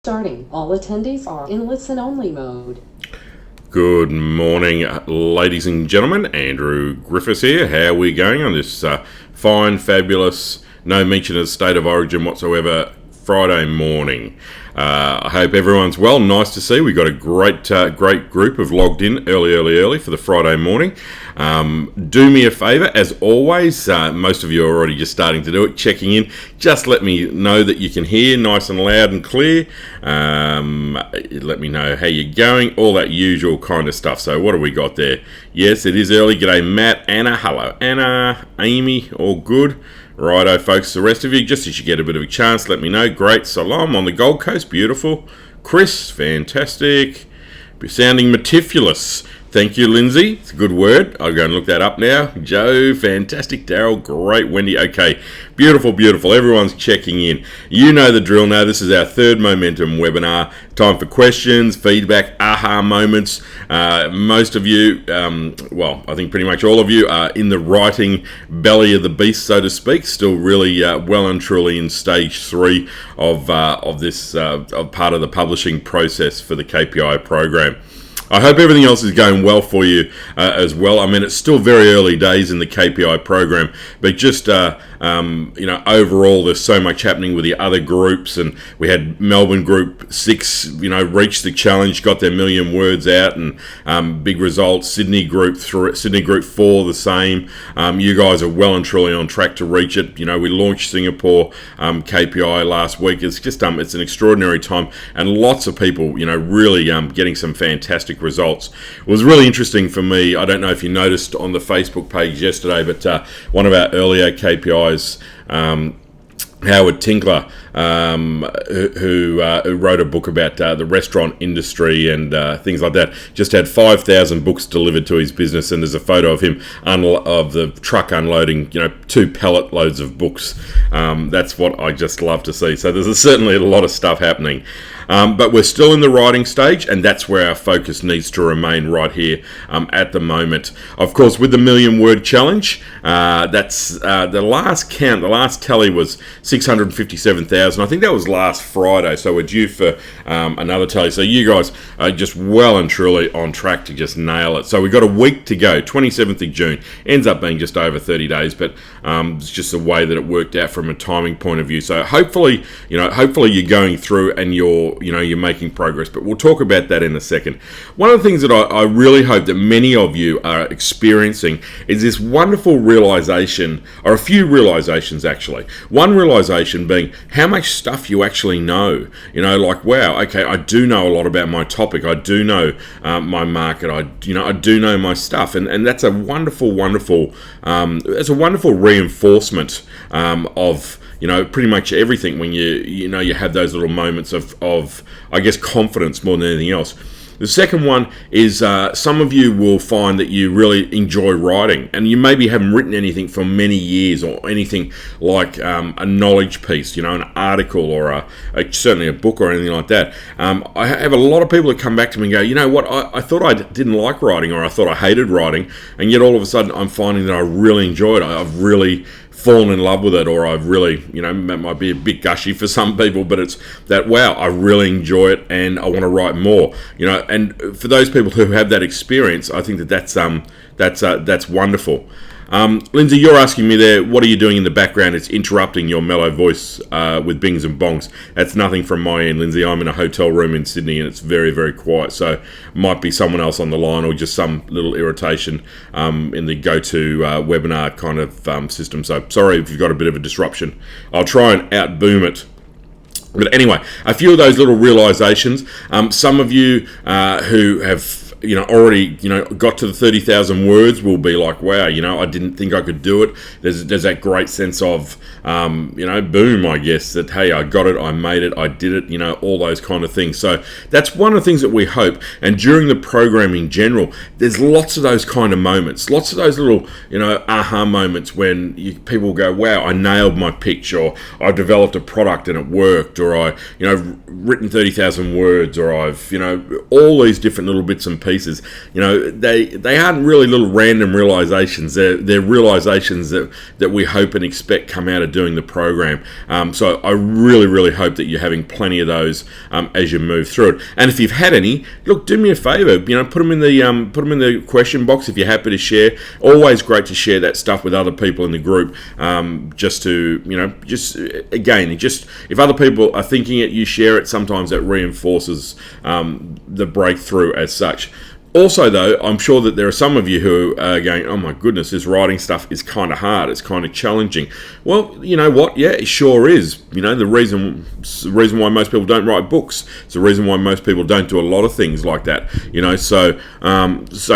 Starting. All attendees are in listen-only mode. Good morning, ladies and gentlemen. Andrew Griffiths here. How are we going on this fine, fabulous, no mention of state of origin whatsoever Friday morning? I hope everyone's well. Nice to see. We got a great group of logged in early for the Friday morning. Do me a favour, as always. Most of you are already just starting to do it, checking in. Just let me know that you can hear nice and loud and clear. Let me know how you're going, all that usual kind of stuff. So what have we got there? Yes, it is early. G'day, Matt, Anna. Hello, Anna, Amy. All good. Righto, folks. The rest of you, just as you get a bit of a chance, let me know. Great. Salam on the Gold Coast. Beautiful. Chris, fantastic. Sounding meticulous. Thank you, Lindsay. It's a good word. I'll go and look that up now. Joe, fantastic. Daryl, great. Wendy, okay. Beautiful, beautiful. Everyone's checking in. You know the drill now. This is our third Momentum webinar. Time for questions, feedback, aha moments. Most of you, I think pretty much all of you are in the writing belly of the beast, so to speak. Still really well and truly in stage 3 of this of part of the publishing process for the KPI program. I hope everything else is going well for you as well. I mean, it's still very early days in the KPI program, but just overall, there's so much happening with the other groups, and we had Melbourne Group 6, reached the challenge, got their 1 million words out, and big results. Sydney Group 4, the same. You guys are well and truly on track to reach it. We launched Singapore KPI last week. It's just it's an extraordinary time, and lots of people, really getting some fantastic results. It was really interesting for me. I don't know if you noticed on the Facebook page yesterday, but one of our earlier KPIs, Howard Tinkler, who wrote a book about the restaurant industry and things like that, just had 5,000 books delivered to his business, and there's a photo of him of the truck unloading 2 pallet loads of books. That's what I just love to see. So there's certainly a lot of stuff happening. But we're still in the writing stage, and that's where our focus needs to remain right here at the moment. Of course, with the 1 million word challenge, that's the last count, the last tally was 657,000. I think that was last Friday, so we're due for another tally. So you guys are just well and truly on track to just nail it. So we've got a week to go, 27th of June. Ends up being just over 30 days, but it's just the way that it worked out from a timing point of view. So hopefully you're going through and you're making progress, but we'll talk about that in a second. One of the things that I really hope that many of you are experiencing is this wonderful realization, or a few realizations actually. One realization being how much stuff you actually know. Like, wow, okay, I do know a lot about my topic. I do know my market. I do know my stuff, and that's a wonderful reinforcement of pretty much everything when you have those little moments of I guess confidence more than anything else. The second one is some of you will find that you really enjoy writing, and you maybe haven't written anything for many years, or anything like a knowledge piece, an article, or certainly a book or anything like that. I have a lot of people that come back to me and go, you know what, I thought I didn't like writing, or I thought I hated writing, and yet all of a sudden I'm finding that I really enjoy it. I've really fallen in love with it, or I've really, that might be a bit gushy for some people, but it's that, wow, I really enjoy it and I want to write more, and for those people who have that experience, I think that's wonderful. Lindsay, you're asking me there, what are you doing in the background? It's interrupting your mellow voice with bings and bongs. That's nothing from my end, Lindsay. I'm in a hotel room in Sydney and it's very, very quiet. So might be someone else on the line, or just some little irritation in the go-to webinar kind of system. So sorry if you've got a bit of a disruption. I'll try and out-boom it. But anyway, a few of those little realizations. Some of you who have already, got to the 30,000 words will be like, wow, I didn't think I could do it. There's that great sense of, boom, I guess, that, hey, I got it, I made it, I did it, all those kind of things. So that's one of the things that we hope. And during the program in general, there's lots of those kind of moments, lots of those little, aha moments when people go, wow, I nailed my pitch, or I developed a product and it worked, or I, written 30,000 words, or I've, all these different little bits and pieces, they aren't really little random realizations. They're realizations that we hope and expect come out of doing the program. So I really, really hope that you're having plenty of those as you move through it. And if you've had any, look, do me a favor, put them in the question box if you're happy to share. Always great to share that stuff with other people in the group. If other people are thinking it, you share it. Sometimes that reinforces the breakthrough as such. Also, though, I'm sure that there are some of you who are going, oh my goodness, this writing stuff is kind of hard, it's kind of challenging. Well, you know what? Yeah, it sure is. The reason why most people don't write books. It's the reason why most people don't do a lot of things like that. So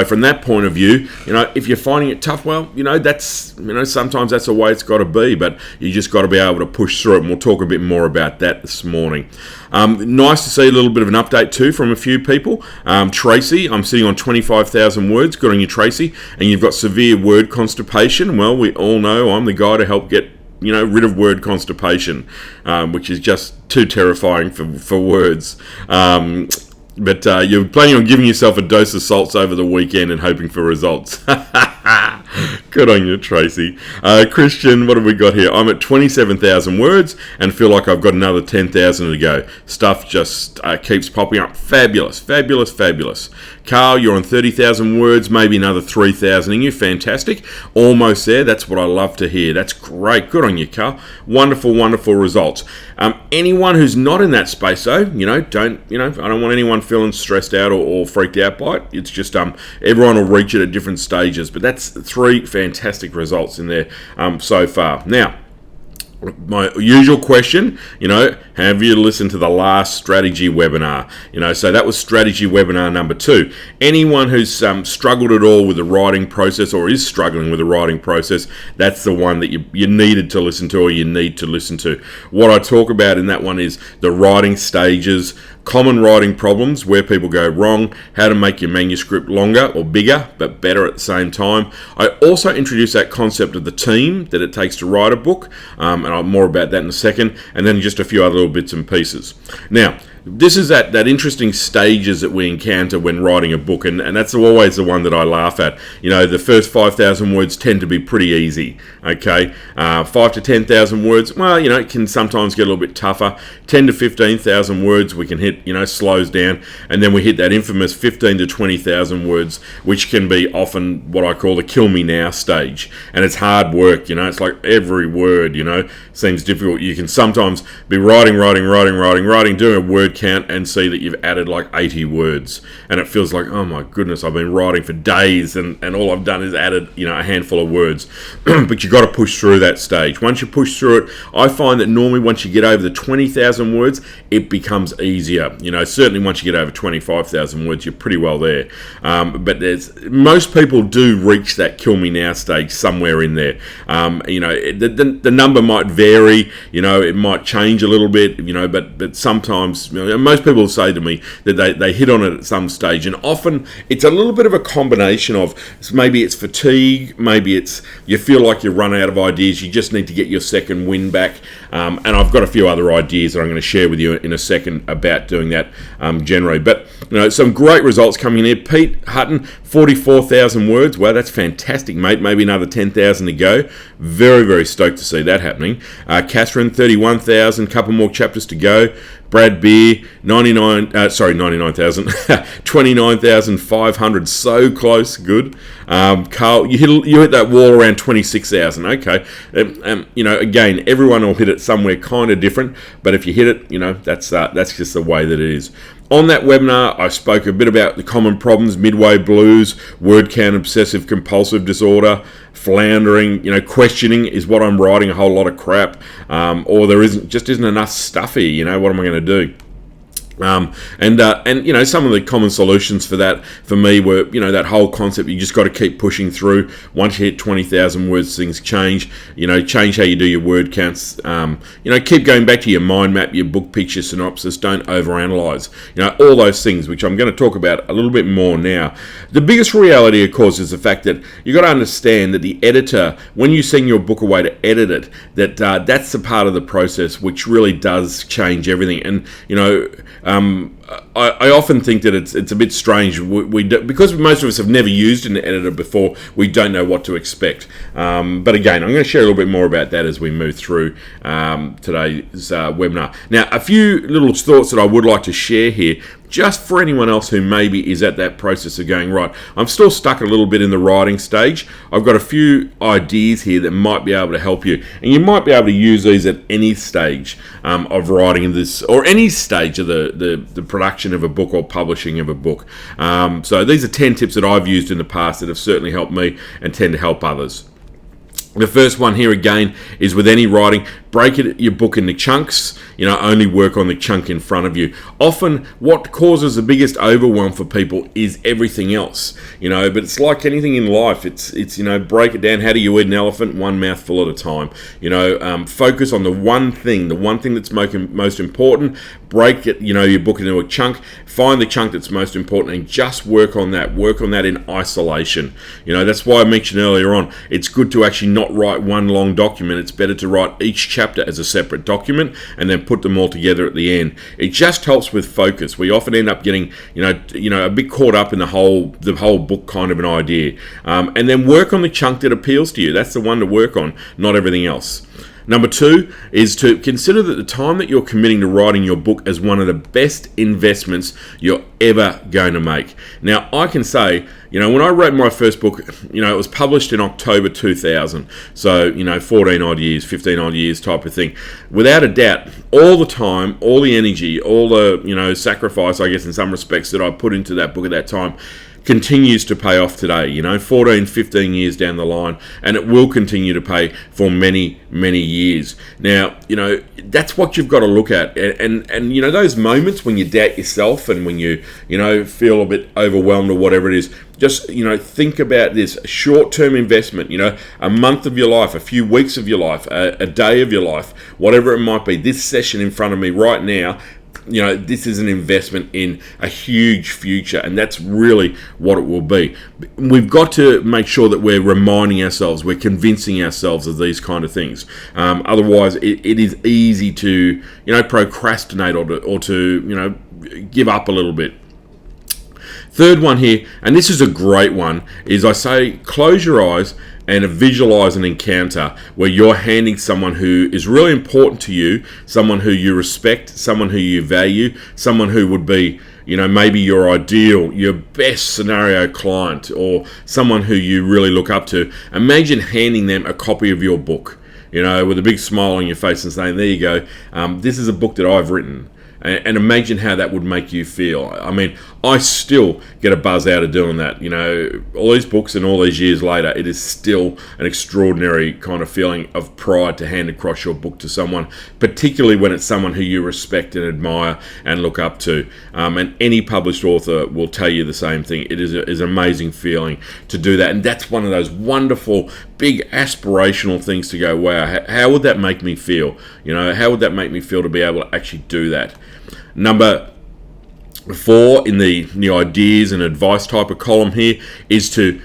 from that point of view, if you're finding it tough, well, that's, sometimes that's the way it's got to be, but you just got to be able to push through it, and we'll talk a bit more about that this morning. Nice to see a little bit of an update too from a few people. Tracy, I'm sitting on 25,000 words. Good on you, Tracy. And you've got severe word constipation. Well, we all know I'm the guy to help get rid of word constipation, which is just too terrifying for words. But you're planning on giving yourself a dose of salts over the weekend and hoping for results. Good on you, Tracy. Christian, what have we got here? I'm at 27,000 words and feel like I've got another 10,000 to go. Stuff just keeps popping up. Fabulous, fabulous, fabulous. Carl, you're on 30,000 words, maybe another 3,000 in you. Fantastic. Almost there. That's what I love to hear. That's great. Good on you, Carl. Wonderful, wonderful results. Anyone who's not in that space, though, I don't want anyone feeling stressed out or freaked out by it. It's just everyone will reach it at different stages. But that's 3 fantastic results in there so far. Now, my usual question, have you listened to the last strategy webinar? So that was strategy webinar number 2. Anyone who's struggled at all with the writing process or is struggling with the writing process, that's the one that you needed to listen to or you need to listen to. What I talk about in that one is the writing stages, common writing problems, where people go wrong, how to make your manuscript longer or bigger, but better at the same time. I also introduce that concept of the team that it takes to write a book, and I'll more about that in a second, and then just a few other little bits and pieces. Now, this is that interesting stages that we encounter when writing a book, and that's always the one that I laugh at. The first 5,000 words tend to be pretty easy, okay? 5 to 10,000 words, well, it can sometimes get a little bit tougher. 10 to 15,000 words we can hit, slows down, and then we hit that infamous 15 to 20,000 words, which can be often what I call the kill me now stage, and it's hard work, it's like every word, seems difficult. You can sometimes be writing, doing a word count and see that you've added like 80 words, and it feels like, oh my goodness, I've been writing for days and all I've done is added a handful of words. But you've got to push through that stage. Once you push through it, I find that normally once you get over the 20,000 words, it becomes easier. Certainly once you get over 25,000 words, you're pretty well there. But most people do reach that kill me now stage somewhere in there. The number might vary, it might change a little bit, but sometimes, most people say to me that they hit on it at some stage, and often it's a little bit of a combination of maybe it's fatigue, maybe it's you feel like you've run out of ideas, you just need to get your second wind back, and I've got a few other ideas that I'm going to share with you in a second about doing that generally. But some great results coming in here. Pete Hutton, 44,000 words. Wow, that's fantastic, mate. Maybe another 10,000 to go. Very, very stoked to see that happening. Catherine, 31,000, couple more chapters to go. Brad Beer, 29,500, so close, good. Carl, you hit that wall around 26,000, okay. Again, everyone will hit it somewhere kind of different, but if you hit it, that's just the way that it is. On that webinar, I spoke a bit about the common problems, midway blues, word count obsessive compulsive disorder, floundering, questioning, is what I'm writing a whole lot of crap, or there isn't enough stuff here, what am I going to do? And some of the common solutions for that for me were, that whole concept, you just got to keep pushing through. Once you hit 20,000 words, things change, change how you do your word counts, keep going back to your mind map, your book picture synopsis, don't overanalyze, all those things, which I'm going to talk about a little bit more now. The biggest reality, of course, is the fact that you got to understand that the editor, when you send your book away to edit it, that's the part of the process which really does change everything. And, I often think that it's a bit strange. Because most of us have never used an editor before, we don't know what to expect. But again, I'm going to share a little bit more about that as we move through today's webinar. Now, a few little thoughts that I would like to share here, just for anyone else who maybe is at that process of going, right, I'm still stuck a little bit in the writing stage. I've got a few ideas here that might be able to help you. And you might be able to use these at any stage of writing this, or any stage of the production of a book or publishing of a book. So these are 10 tips that I've used in the past that have certainly helped me and tend to help others. The first one here again is with any writing, break your book into chunks. Only work on the chunk in front of you. Often what causes the biggest overwhelm for people is everything else. But it's like anything in life. It's break it down. How do you eat an elephant? One mouthful at a time. Focus on the one thing that's most important. Break it, your book into a chunk. Find the chunk that's most important and just work on that. Work on that in isolation. That's why I mentioned earlier on, it's good to actually not write one long document. It's better to write each chapter as a separate document and then put them all together at the end. It just helps with focus. We often end up getting, a bit caught up in the whole book kind of an idea. And then work on the chunk that appeals to you. That's the one to work on, not everything else. Number 2 is to consider that the time that you're committing to writing your book as one of the best investments you're ever going to make. Now, I can say, when I wrote my first book, it was published in October 2000. So, 14 odd years, 15 odd years type of thing. Without a doubt, all the time, all the energy, all the, sacrifice, I guess, in some respects that I put into that book at that time continues to pay off today, 14, 15 years down the line, and it will continue to pay for many, many years. Now, that's what you've got to look at. And those moments when you doubt yourself and when you, feel a bit overwhelmed or whatever it is, just, think about this short-term investment, a month of your life, a few weeks of your life, a day of your life, whatever it might be. This session in front of me right now, this is an investment in a huge future, and that's really what it will be. We've got to make sure that we're reminding ourselves, we're convincing ourselves of these kind of things. Otherwise, it is easy to, procrastinate or to give up a little bit. Third one here, and this is a great one, is I say close your eyes and visualize an encounter where you're handing someone who is really important to you, someone who you respect, someone who you value, someone who would be, maybe your ideal, your best scenario client, or someone who you really look up to. Imagine handing them a copy of your book, with a big smile on your face and saying, there you go, this is a book that I've written. And imagine how that would make you feel. I mean, I still get a buzz out of doing that. All these books and all these years later, it is still an extraordinary kind of feeling of pride to hand across your book to someone, particularly when it's someone who you respect and admire and look up to. And any published author will tell you the same thing. It is an amazing feeling to do that. And that's one of those wonderful, big aspirational things to go, wow, how would that make me feel? How would that make me feel to be able to actually do that? Number 4 in the ideas and advice type of column here is to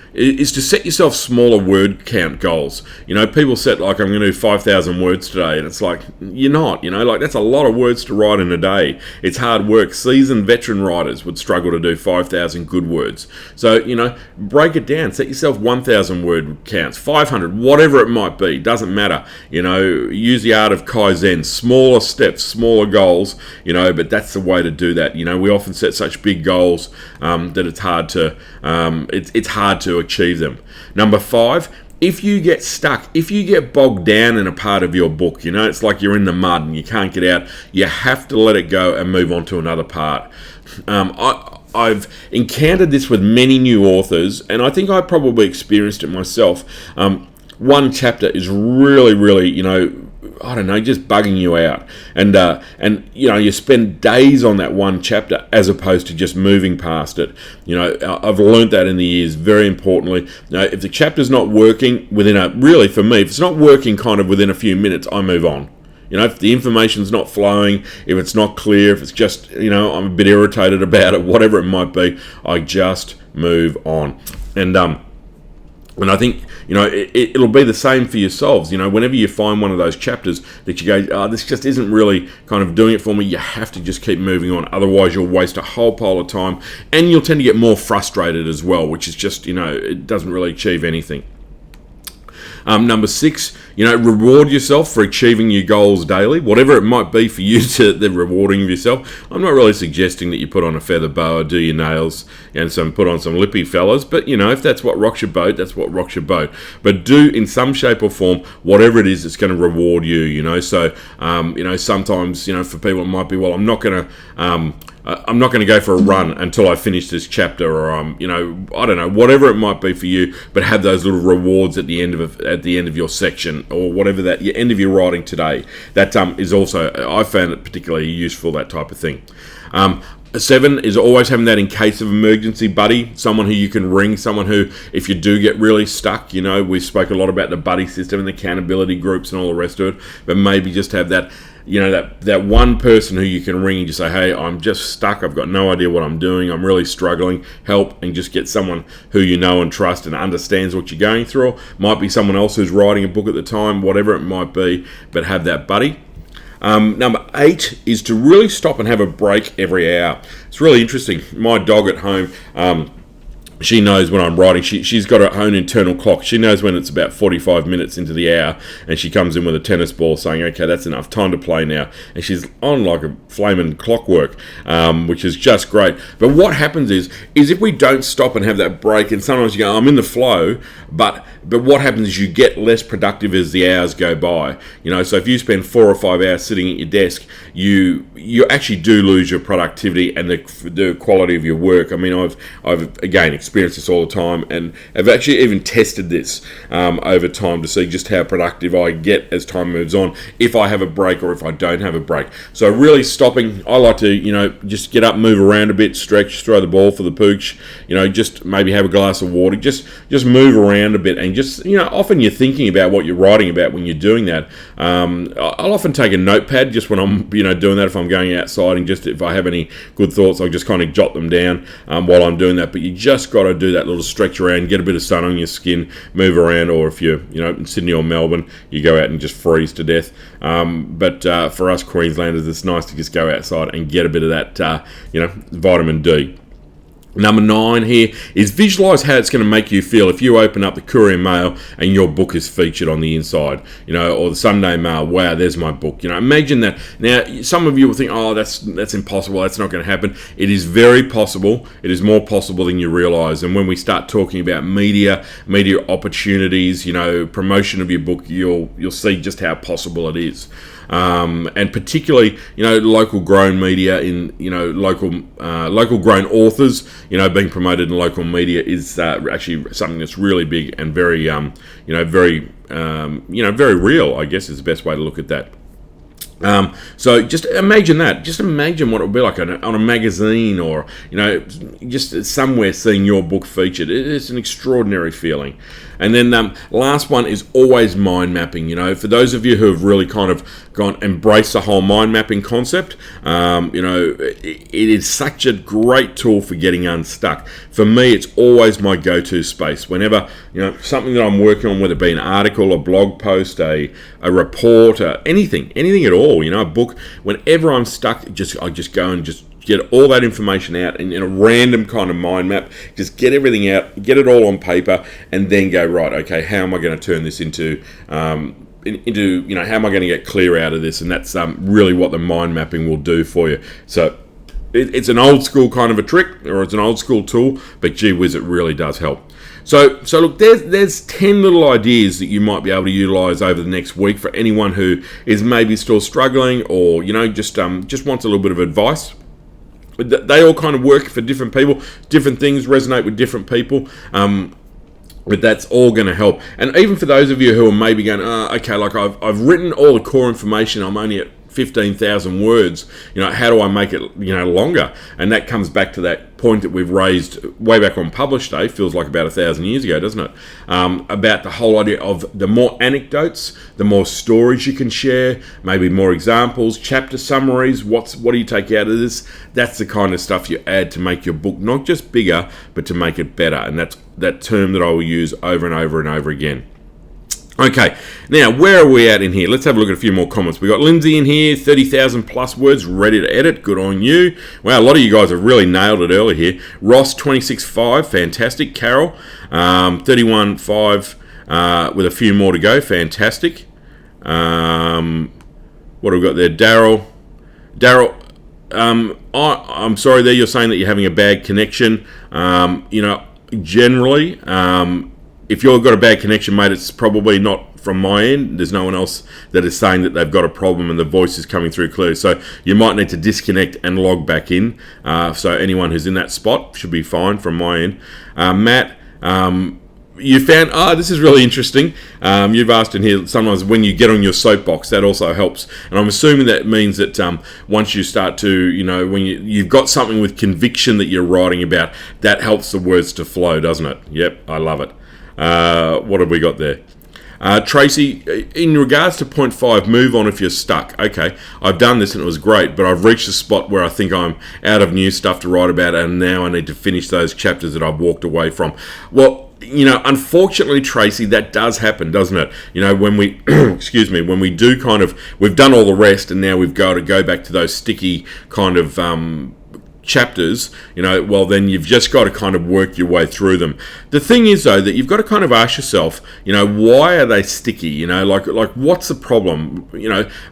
set yourself smaller word count goals. People set like, I'm going to do 5,000 words today, and it's like, you're not, that's a lot of words to write in a day. It's hard work. Seasoned veteran writers would struggle to do 5,000 good words. So, break it down. Set yourself 1,000 word counts, 500, whatever it might be. Doesn't matter. Use the art of Kaizen, smaller steps, smaller goals, but that's the way to do that. We often set such big goals that it's hard to achieve them. Number 5, if you get stuck, if you get bogged down in a part of your book, it's like you're in the mud and you can't get out, you have to let it go and move on to another part. I've encountered this with many new authors, and I think I probably experienced it myself. One chapter is really, really, just bugging you out. And you spend days on that one chapter as opposed to just moving past it. I've learned that in the years, very importantly. If the chapter's not working for me, if it's not working kind of within a few minutes, I move on. If the information's not flowing, if it's not clear, if it's just, I'm a bit irritated about it, whatever it might be, I just move on. And And I think, it'll be the same for yourselves. Whenever you find one of those chapters that you go, oh, this just isn't really kind of doing it for me, you have to just keep moving on. Otherwise, you'll waste a whole pile of time, and you'll tend to get more frustrated as well, which is just, it doesn't really achieve anything. Number 6, reward yourself for achieving your goals daily, whatever it might be for you to the rewarding of yourself. I'm not really suggesting that you put on a feather boa, do your nails, and put on some lippy fellas, but if that's what rocks your boat, that's what rocks your boat. But do in some shape or form whatever it is that's going to reward you. So sometimes for people it might be, well, I'm not going to go for a run until I finish this chapter, or I don't know, whatever it might be for you. But have those little rewards at the end of your section, or whatever that end of your writing today. That is also, I found it particularly useful, that type of thing. 7 is always having that in case of emergency buddy, someone who you can ring, someone who, if you do get really stuck, we spoke a lot about the buddy system and the accountability groups and all the rest of it, but maybe just have that, that one person who you can ring and just say, hey, I'm just stuck, I've got no idea what I'm doing, I'm really struggling, help, and just get someone who you know and trust and understands what you're going through. Or might be someone else who's writing a book at the time, whatever it might be, but have that buddy. Number 8 is to really stop and have a break every hour. It's really interesting. My dog at home, she knows when I'm writing. She's got her own internal clock. She knows when it's about 45 minutes into the hour, and she comes in with a tennis ball saying, okay, that's enough, time to play now. And she's on like a flaming clockwork, which is just great. But what happens is if we don't stop and have that break, and sometimes you go, I'm in the flow, but what happens is you get less productive as the hours go by. So if you spend 4 or 5 hours sitting at your desk, you actually do lose your productivity and the quality of your work. I mean, I've again experienced this all the time, and I've actually even tested this over time to see just how productive I get as time moves on, if I have a break or if I don't have a break. So really stopping, I like to just get up, move around a bit, stretch, throw the ball for the pooch, just maybe have a glass of water, just move around a bit, and just often you're thinking about what you're writing about when you're doing that. I'll often take a notepad just when I'm doing that, if I'm going outside, and just if I have any good thoughts, I'll just kind of jot them down while I'm doing that. But you just got to do that little stretch around, get a bit of sun on your skin, move around, or if you're in Sydney or Melbourne, you go out and just freeze to death. But for us Queenslanders, it's nice to just go outside and get a bit of that vitamin D. Number 9 here is visualise how it's going to make you feel if you open up the Courier Mail and your book is featured on the inside, or the Sunday Mail. Wow, there's my book. Imagine that. Now, some of you will think, oh, that's impossible. That's not going to happen. It is very possible. It is more possible than you realise. And when we start talking about media opportunities, promotion of your book, you'll see just how possible it is. And particularly, local grown media in, local grown authors, being promoted in local media is actually something that's really big and very, very real, I guess is the best way to look at that. So just imagine that. Just imagine what it would be like on a magazine, or just somewhere seeing your book featured. It's an extraordinary feeling. And then last one is always mind mapping. For those of you who have really kind of embraced the whole mind mapping concept, it is such a great tool for getting unstuck. For me, it's always my go-to space. Whenever something that I'm working on, whether it be an article, a blog post, a report, anything at all, a book. Whenever I'm stuck, I just go and just get all that information out in a random kind of mind map, just get everything out, get it all on paper, and then go, right, okay, how am I going to turn this into how am I going to get clear out of this? And that's really what the mind mapping will do for you. So it's an old school kind of a trick, or it's an old school tool, but gee whiz, it really does help. So look, there's 10 little ideas that you might be able to utilise over the next week for anyone who is maybe still struggling, or just wants a little bit of advice. They all kind of work for different people. Different things resonate with different people. But that's all going to help. And even for those of you who are maybe going, okay, like I've written all the core information, I'm only at 15,000 words. How do I make it, longer? And that comes back to that point that we've raised way back on Publish Day, feels like about 1,000 years ago, doesn't it? About the whole idea of the more anecdotes, the more stories you can share, maybe more examples, chapter summaries, what do you take out of this? That's the kind of stuff you add to make your book not just bigger, but to make it better. And that's that term that I will use over and over and over again. Okay, now where are we at in here? Let's have a look at a few more comments. We got Lindsay in here, 30,000 plus words, ready to edit. Good on you. Wow, a lot of you guys have really nailed it early here. Ross, 26.5, fantastic. Carol, 31.5 with a few more to go, fantastic. What have we got there? Daryl, I'm sorry there, you're saying that you're having a bad connection. Generally, if you've got a bad connection, mate, it's probably not from my end. There's no one else that is saying that they've got a problem and the voice is coming through clearly. So you might need to disconnect and log back in. So anyone who's in that spot should be fine from my end. Matt, you found, this is really interesting. You've asked in here, sometimes when you get on your soapbox, that also helps. And I'm assuming that means that once you start to, when you've got something with conviction that you're writing about, that helps the words to flow, doesn't it? Yep, I love it. What have we got there? Tracy, in regards to point 5, move on if you're stuck. Okay, I've done this and it was great, but I've reached a spot where I think I'm out of new stuff to write about, and now I need to finish those chapters that I've walked away from. Well, unfortunately, Tracy, that does happen, doesn't it? When we, excuse me, when we do we've done all the rest, and now we've got to go back to those sticky kind of chapters, well, then you've just got to kind of work your way through them. The thing is, though, that you've got to kind of ask yourself, why are they sticky? Like what's the problem?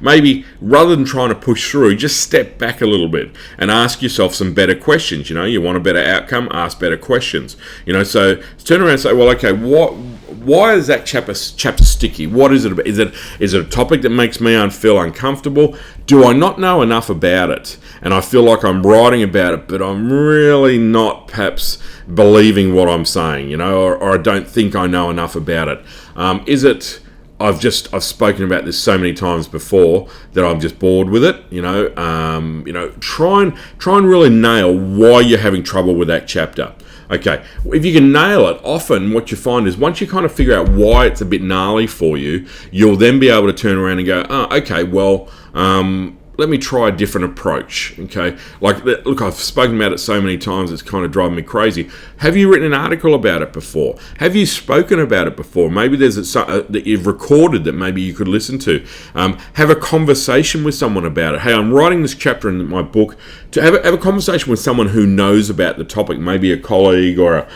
Maybe rather than trying to push through, just step back a little bit and ask yourself some better questions. You want a better outcome, ask better questions. So turn around and say, well, okay, why is that chapter sticky? What is it about? Is it a topic that makes me feel uncomfortable? Do I not know enough about it? And I feel like I'm writing about it, but I'm really not perhaps believing what I'm saying, or I don't think I know enough about it. Is it I've spoken about this so many times before that I'm just bored with it. Try and really nail why you're having trouble with that chapter. Okay, if you can nail it, often what you find is once you kind of figure out why it's a bit gnarly for you, you'll then be able to turn around and go, okay, well, let me try a different approach. Okay, look, I've spoken about it so many times, it's kind of driving me crazy. Have you written an article about it before? Have you spoken about it before? Maybe there's that you've recorded that maybe you could listen to. Have a conversation with someone about it. Hey, I'm writing this chapter in my book. To have a conversation with someone who knows about the topic, maybe a colleague or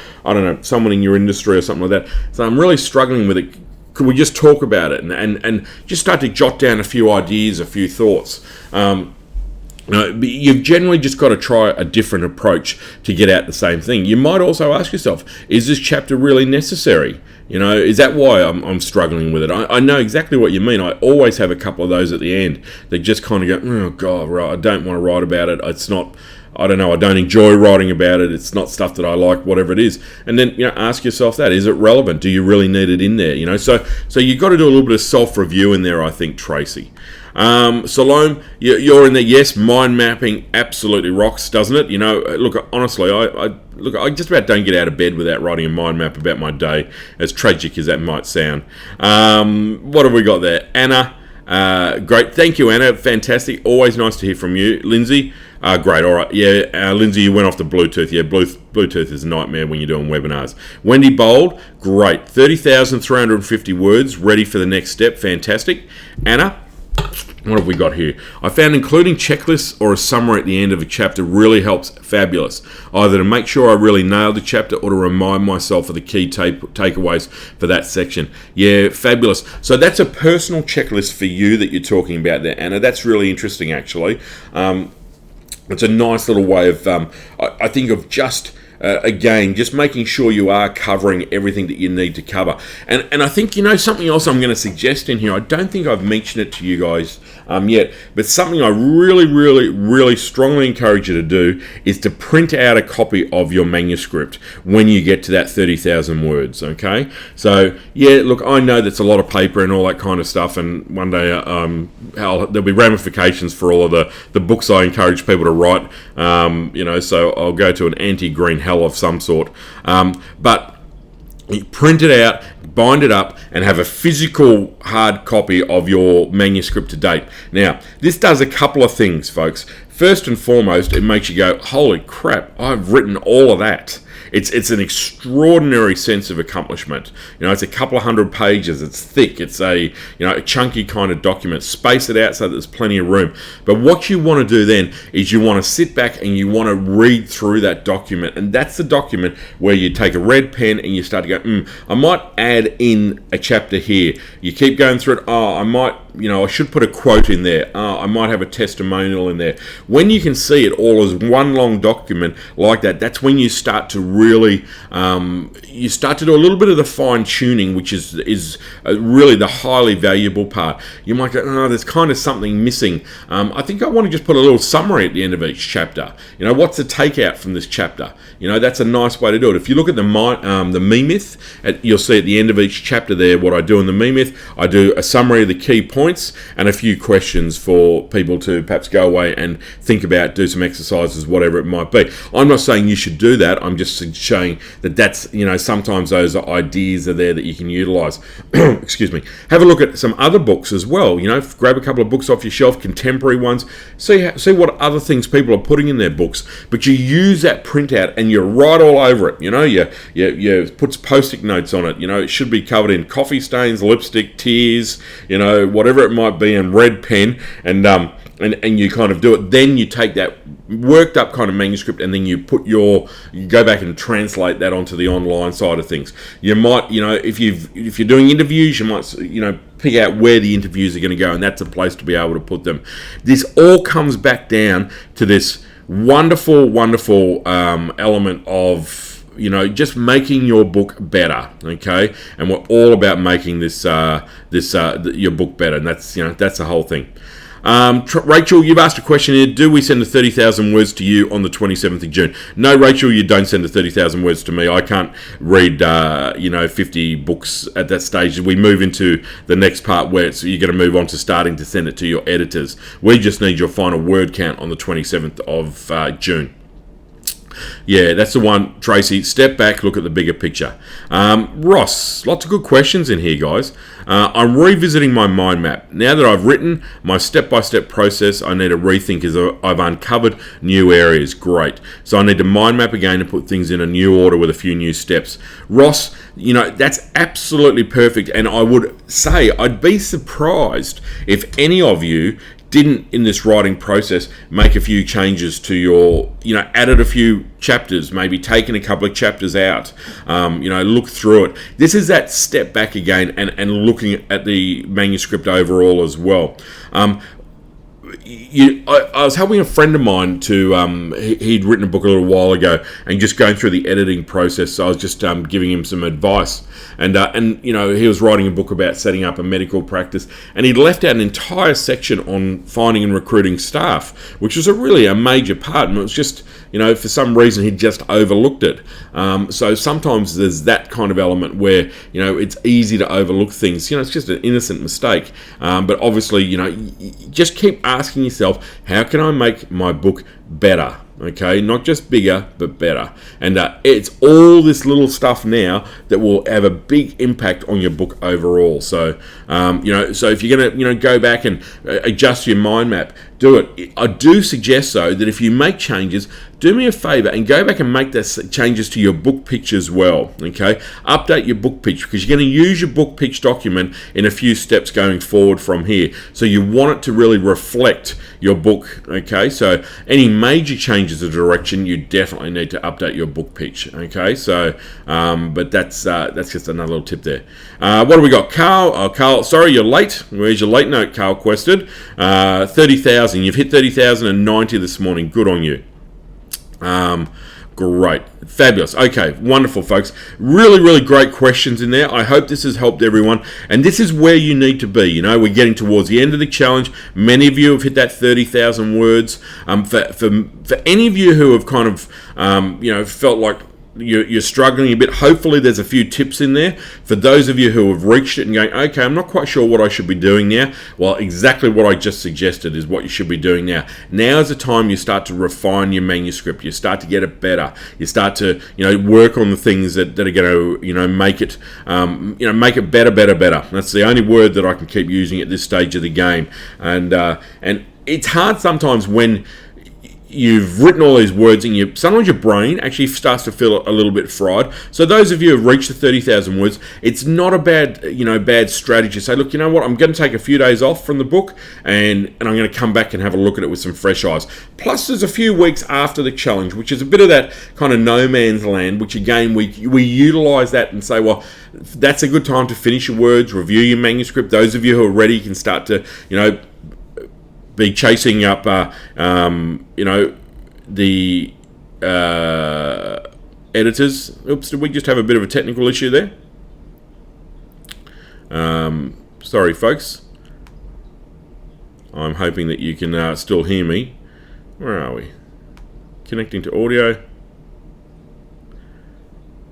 someone in your industry or something like that. So I'm really struggling with it. Could we just talk about it and just start to jot down a few ideas, a few thoughts? You've generally just got to try a different approach to get out the same thing. You might also ask yourself, is this chapter really necessary? Is that why I'm struggling with it? I know exactly what you mean. I always have a couple of those at the end that just kind of go, oh God, right, I don't want to write about it. It's not, I don't know, I don't enjoy writing about it. It's not stuff that I like, whatever it is. And then, ask yourself that, is it relevant? Do you really need it in there? So you've got to do a little bit of self-review in there, I think, Tracy. Salome, you're in there. Yes, mind mapping absolutely rocks, doesn't it? Look, honestly, I just about don't get out of bed without writing a mind map about my day, as tragic as that might sound. What have we got there? Anna, great. Thank you, Anna. Fantastic. Always nice to hear from you. Lindsay, great. All right. Yeah, Lindsay, you went off to Bluetooth. Yeah, Bluetooth is a nightmare when you're doing webinars. Wendy Bold, great. 30,350 words, ready for the next step. Fantastic. Anna, what have we got here? I found including checklists or a summary at the end of a chapter really helps. Fabulous. Either to make sure I really nailed the chapter or to remind myself of the key takeaways for that section. Yeah, fabulous. So that's a personal checklist for you that you're talking about there, Anna. That's really interesting, actually. It's a nice little way of, I think, of just again, just making sure you are covering everything that you need to cover. And I think, something else I'm going to suggest in here, I don't think I've mentioned it to you guys yet, but something I really, really, really strongly encourage you to do is to print out a copy of your manuscript when you get to that 30,000 words, okay? So, yeah, look, I know that's a lot of paper and all that kind of stuff, and one day there'll be ramifications for all of the books I encourage people to write, so I'll go to an anti-green hell of some sort. But you print it out, bind it up, and have a physical hard copy of your manuscript to date. Now, this does a couple of things, folks. First and foremost, it makes you go, holy crap, I've written all of that. It's an extraordinary sense of accomplishment. It's a couple of 100 pages. It's thick. It's a chunky kind of document. Space it out so that there's plenty of room. But what you want to do then is you want to sit back and you want to read through that document. And that's the document where you take a red pen and you start to go, I might add in a chapter here. You keep going through it. I might, I should put a quote in there. I might have a testimonial in there. When you can see it all as one long document like that, that's when you start to really, you start to do a little bit of the fine tuning, which is really the highly valuable part. You might go, there's kind of something missing. I think I want to just put a little summary at the end of each chapter. What's the takeout from this chapter? That's a nice way to do it. If you look at the Me Myth, you'll see at the end of each chapter there what I do in the Me Myth. I do a summary of the key points and a few questions for people to perhaps go away and think about, do some exercises, whatever it might be. I'm not saying you should do that. I'm just showing that that's, sometimes those ideas are there that you can utilize. Excuse me. Have a look at some other books as well. Grab a couple of books off your shelf, contemporary ones. See what other things people are putting in their books. But you use that printout and you write all over it. You put post-it notes on it. It should be covered in coffee stains, lipstick, tears, whatever it might be, and red pen, and you kind of do it. Then you take that worked up kind of manuscript and then you go back and translate that onto the online side of things. You might, if you're doing interviews, you might, pick out where the interviews are going to go, and that's a place to be able to put them. This all comes back down to this wonderful element of just making your book better, okay? And we're all about making your book better, and that's the whole thing. Rachel, you've asked a question here. Do we send the 30,000 words to you on the 27th of June? No, Rachel, you don't send the 30,000 words to me. I can't read, 50 books at that stage. We move into the next part where you're going to move on to starting to send it to your editors. We just need your final word count on the 27th of June. Yeah, that's the one, Tracy. Step back, look at the bigger picture. Ross, lots of good questions in here, guys. I'm revisiting my mind map. Now that I've written my step-by-step process, I need to rethink as I've uncovered new areas. Great. So I need to mind map again and put things in a new order with a few new steps. Ross, that's absolutely perfect. And I would say I'd be surprised if any of you didn't, in this writing process, make a few changes to your, added a few chapters, maybe taken a couple of chapters out, look through it. This is that step back again and looking at the manuscript overall as well. I was helping a friend of mine to, he'd written a book a little while ago and just going through the editing process. So I was just giving him some advice. And he was writing a book about setting up a medical practice, and he'd left out an entire section on finding and recruiting staff, which was a major part. And it was just, for some reason he'd just overlooked it. So sometimes there's that kind of element where, it's easy to overlook things. It's just an innocent mistake. But obviously, just keep asking yourself, how can I make my book better? Okay, not just bigger, but better. And it's all this little stuff now that will have a big impact on your book overall. So, so if you're going to, go back and adjust your mind map, do it. I do suggest, though, that if you make changes, do me a favor and go back and make those changes to your book pitch as well, okay? Update your book pitch, because you're going to use your book pitch document in a few steps going forward from here. So you want it to really reflect your book, okay? So any major changes of direction, you definitely need to update your book pitch, okay? So, but that's just another little tip there. What do we got? Carl, Carl, sorry, you're late. Where's your late note, Carl quested? 30,000. You've hit 30,090 this morning. Good on you. Great. Fabulous. Okay, wonderful, folks. Really, really great questions in there. I hope this has helped everyone. And this is where you need to be. You know, we're getting towards the end of the challenge. Many of you have hit that 30,000 words. For any of you who have kind of, felt like you're struggling a bit, hopefully there's a few tips in there. For those of you who have reached it and going, okay, I'm not quite sure what I should be doing now. Well, exactly what I just suggested is what you should be doing now. Now is the time you start to refine your manuscript. You start to get it better. You start to, work on the things that are going to, make it, make it better. That's the only word that I can keep using at this stage of the game. And it's hard sometimes when you've written all these words and sometimes your brain actually starts to feel a little bit fried. So those of you who have reached the 30,000 words, it's not a bad strategy to say, look, you know what, I'm going to take a few days off from the book and I'm going to come back and have a look at it with some fresh eyes. Plus there's a few weeks after the challenge, which is a bit of that kind of no man's land, which again, we utilize that and say, well, that's a good time to finish your words, review your manuscript. Those of you who are ready can start to, be chasing up, the editors. Oops, did we just have a bit of a technical issue there? Sorry, folks. I'm hoping that you can still hear me. Where are we? Connecting to audio.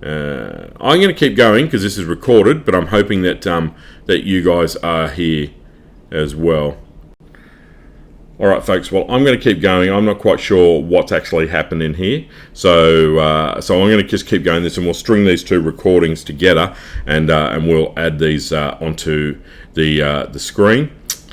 I'm going to keep going because this is recorded, but I'm hoping that that you guys are here as well. All right, folks. Well, I'm going to keep going. I'm not quite sure what's actually happened in here, so I'm going to just keep going this, and we'll string these two recordings together, and we'll add these onto the screen.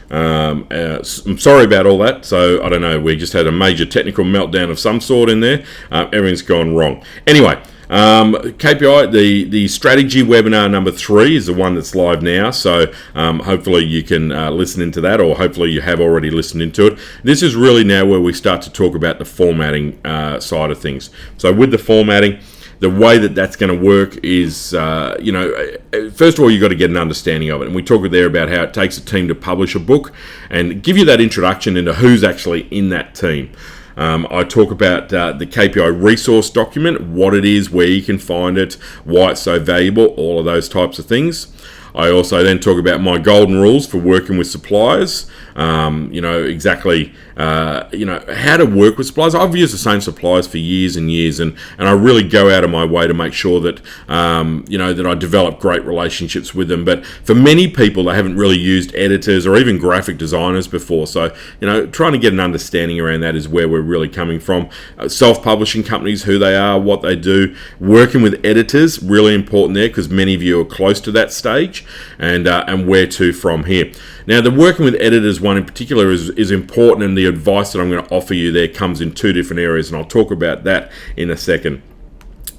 I'm sorry about all that. So I don't know. We just had a major technical meltdown of some sort in there. Everything's gone wrong. Anyway. KPI, the strategy webinar number 3 is the one that's live now, so hopefully you can listen into that, or hopefully you have already listened into it. This is really now where we start to talk about the formatting side of things. So with the formatting, the way that that's going to work is, first of all, you've got to get an understanding of it. And we talked there about how it takes a team to publish a book and give you that introduction into who's actually in that team. I talk about the KPI resource document, what it is, where you can find it, why it's so valuable, all of those types of things. I also then talk about my golden rules for working with suppliers, exactly, how to work with suppliers. I've used the same suppliers for years and years, and I really go out of my way to make sure that, that I develop great relationships with them. But for many people, they haven't really used editors or even graphic designers before. So, trying to get an understanding around that is where we're really coming from. Self-publishing companies, who they are, what they do. Working with editors, really important there, because many of you are close to that stage, and where to from here. Now, the working with editors one in particular is important, and the advice that I'm going to offer you there comes in 2 different areas, and I'll talk about that in a second.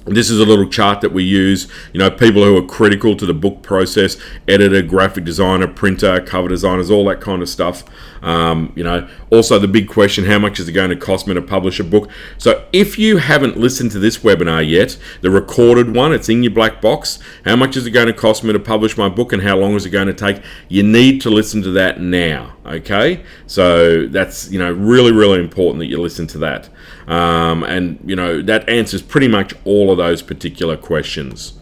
This is a little chart that we use, people who are critical to the book process, editor, graphic designer, printer, cover designers, all that kind of stuff. Also the big question, how much is it going to cost me to publish a book? So if you haven't listened to this webinar yet, the recorded one, it's in your black box. How much is it going to cost me to publish my book, and how long is it going to take? You need to listen to that now, okay? So that's, really, really important that you listen to that. That answers pretty much all of those particular questions.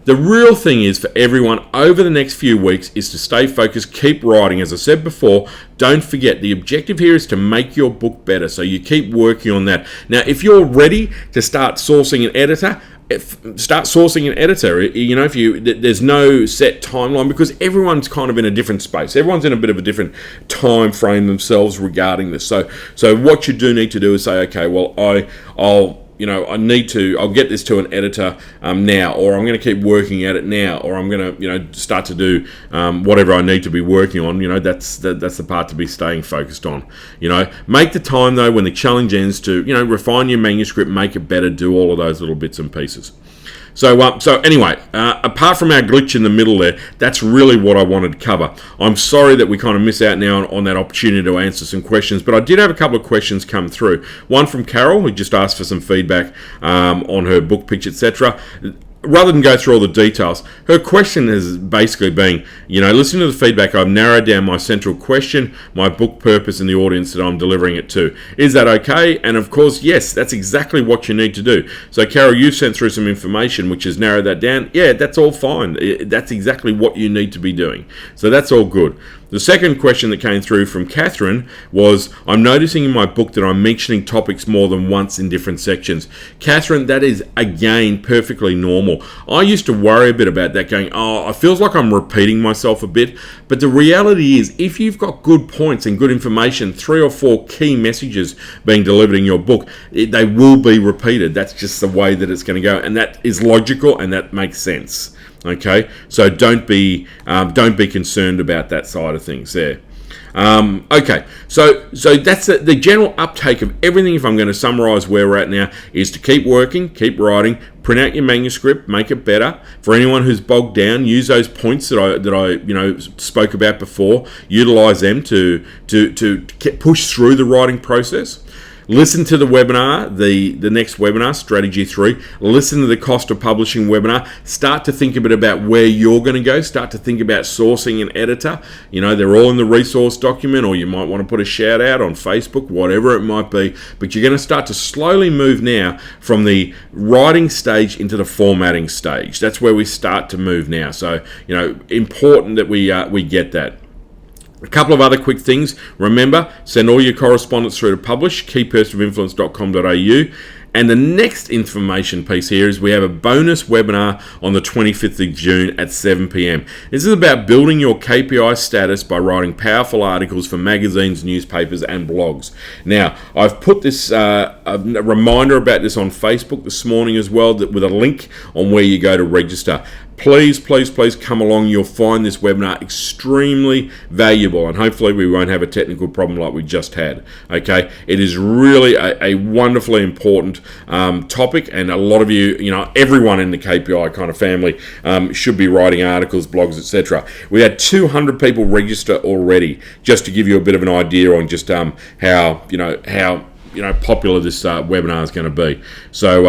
The real thing is, for everyone over the next few weeks, is to stay focused, keep writing. As I said before, don't forget, the objective here is to make your book better, so you keep working on that. Now, if you're ready to start sourcing an editor, there's no set timeline, because everyone's kind of in a different space. Everyone's in a bit of a different time frame themselves regarding this. So what you do need to do is say, okay, well, I'll get this to an editor now, or I'm going to keep working at it now, or I'm going to, start to do whatever I need to be working on. That's the part to be staying focused on. Make the time though when the challenge ends to, refine your manuscript, make it better, do all of those little bits and pieces. So anyway, apart from our glitch in the middle there, that's really what I wanted to cover. I'm sorry that we kind of miss out now on that opportunity to answer some questions, but I did have a couple of questions come through. One from Carol, who just asked for some feedback on her book pitch, etc. rather than go through all the details, her question has basically been, listening to the feedback, I've narrowed down my central question, my book purpose, and the audience that I'm delivering it to. Is that okay? And of course, yes, that's exactly what you need to do. So, Carol, you've sent through some information which has narrowed that down. Yeah, that's all fine. That's exactly what you need to be doing. So that's all good. The second question that came through from Catherine was, I'm noticing in my book that I'm mentioning topics more than once in different sections. Catherine, that is, again, perfectly normal. I used to worry a bit about that, going, it feels like I'm repeating myself a bit. But the reality is, if you've got good points and good information, 3 or 4 key messages being delivered in your book, they will be repeated. That's just the way that it's going to go. And that is logical and that makes sense. Okay, so don't be concerned about that side of things there. Okay, so that's the general uptake of everything. If I'm going to summarize where we're at now, is to keep working, keep writing, print out your manuscript, make it better. For anyone who's bogged down, use those points that I spoke about before. Utilize them to push through the writing process. Listen to the webinar, the next webinar, Strategy 3. Listen to the cost of publishing webinar. Start to think a bit about where you're going to go. Start to think about sourcing an editor. They're all in the resource document, or you might want to put a shout out on Facebook, whatever it might be. But you're going to start to slowly move now from the writing stage into the formatting stage. That's where we start to move now. So, important that we get that. A couple of other quick things. Remember, send all your correspondence through to publish, keypersonofինfluence.com.au. And the next information piece here is we have a bonus webinar on the 25th of June at 7 p.m. This is about building your KPI status by writing powerful articles for magazines, newspapers, and blogs. Now, I've put this a reminder about this on Facebook this morning as well, with a link on where you go to register. Please come along. You'll find this webinar extremely valuable, and hopefully we won't have a technical problem like we just had. Okay, it is really a wonderfully important topic, and a lot of you, everyone in the KPI kind of family should be writing articles, blogs, etc. We had 200 people register already, just to give you a bit of an idea on just how popular this webinar is going to be. So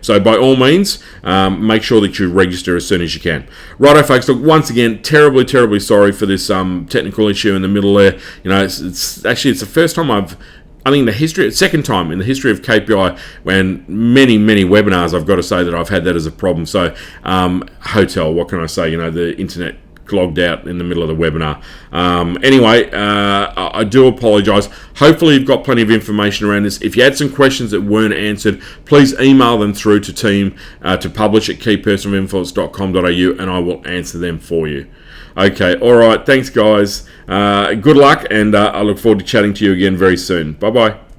so by all means, make sure that you register as soon as you can. Righto, folks. Look, once again, terribly sorry for this technical issue in the middle there. It's the first time second time in the history of KPI when many webinars, I've got to say that I've had that as a problem. So hotel, what can I say? The internet logged out in the middle of the webinar. Anyway, I do apologise. Hopefully you've got plenty of information around this. If you had some questions that weren't answered, please email them through to team to publish at keypersonofինfluence.com.au, and I will answer them for you. Okay, all right. Thanks, guys. Good luck, and I look forward to chatting to you again very soon. Bye-bye.